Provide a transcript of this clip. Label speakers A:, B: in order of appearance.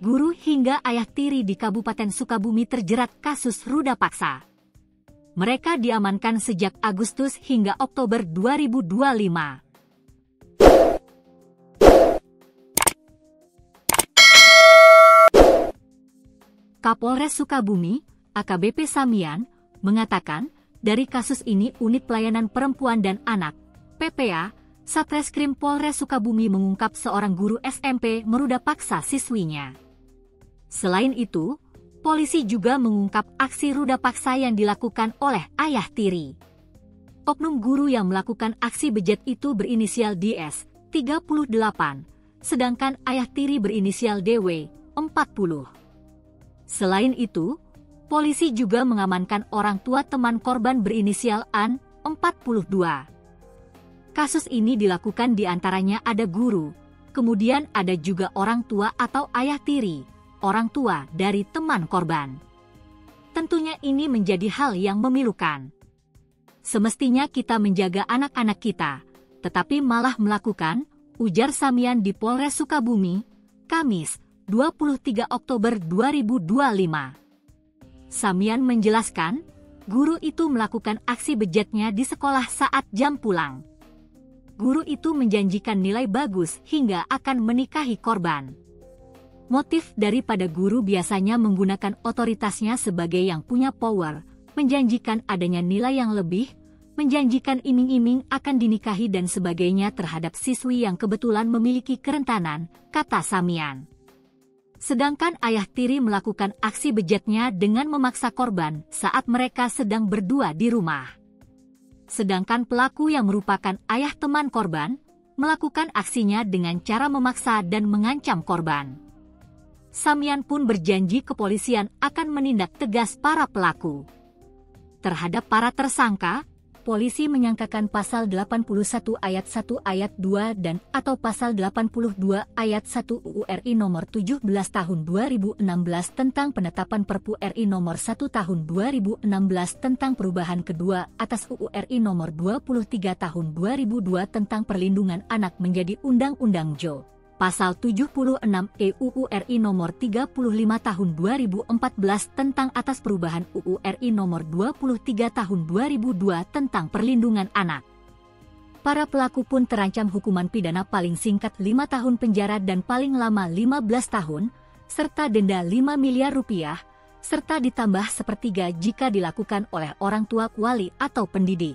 A: Guru hingga ayah tiri di Kabupaten Sukabumi terjerat kasus ruda paksa. Mereka diamankan sejak Agustus hingga Oktober 2025. Kapolres Sukabumi, AKBP Samian, mengatakan, dari kasus ini Unit Pelayanan Perempuan dan Anak, PPA, Satreskrim Polres Sukabumi mengungkap seorang guru SMP meruda paksa siswinya. Selain itu, polisi juga mengungkap aksi ruda paksa yang dilakukan oleh ayah tiri. Oknum guru yang melakukan aksi bejat itu berinisial DS, 38, sedangkan ayah tiri berinisial DW, 40. Selain itu, polisi juga mengamankan orang tua teman korban berinisial AN, 42. Kasus ini dilakukan diantaranya ada guru, kemudian ada juga orang tua atau ayah tiri, orang tua dari teman korban. Tentunya ini menjadi hal yang memilukan. Semestinya kita menjaga anak-anak kita, tetapi malah melakukan, ujar Samian di Polres Sukabumi, Kamis, 23 Oktober 2025. Samian menjelaskan, guru itu melakukan aksi bejatnya di sekolah saat jam pulang. Guru itu menjanjikan nilai bagus hingga akan menikahi korban. Motif daripada guru biasanya menggunakan otoritasnya sebagai yang punya power, menjanjikan adanya nilai yang lebih, menjanjikan iming-iming akan dinikahi dan sebagainya terhadap siswi yang kebetulan memiliki kerentanan, kata Samian. Sedangkan ayah tiri melakukan aksi bejatnya dengan memaksa korban saat mereka sedang berdua di rumah. Sedangkan pelaku yang merupakan ayah teman korban, melakukan aksinya dengan cara memaksa dan mengancam korban. Samian pun berjanji kepolisian akan menindak tegas para pelaku. Terhadap para tersangka, polisi menyangkakan pasal 81 ayat 1 ayat 2 dan atau pasal 82 ayat 1 UU RI nomor 17 tahun 2016 tentang penetapan Perpu RI nomor 1 tahun 2016 tentang perubahan kedua atas UU RI nomor 23 tahun 2002 tentang perlindungan anak menjadi Undang-Undang JO. Pasal 76 UU RI nomor 35 tahun 2014 tentang atas perubahan UU RI nomor 23 tahun 2002 tentang perlindungan anak. Para pelaku pun terancam hukuman pidana paling singkat 5 tahun penjara dan paling lama 15 tahun, serta denda 5 miliar rupiah, serta ditambah sepertiga jika dilakukan oleh orang tua, wali atau pendidik.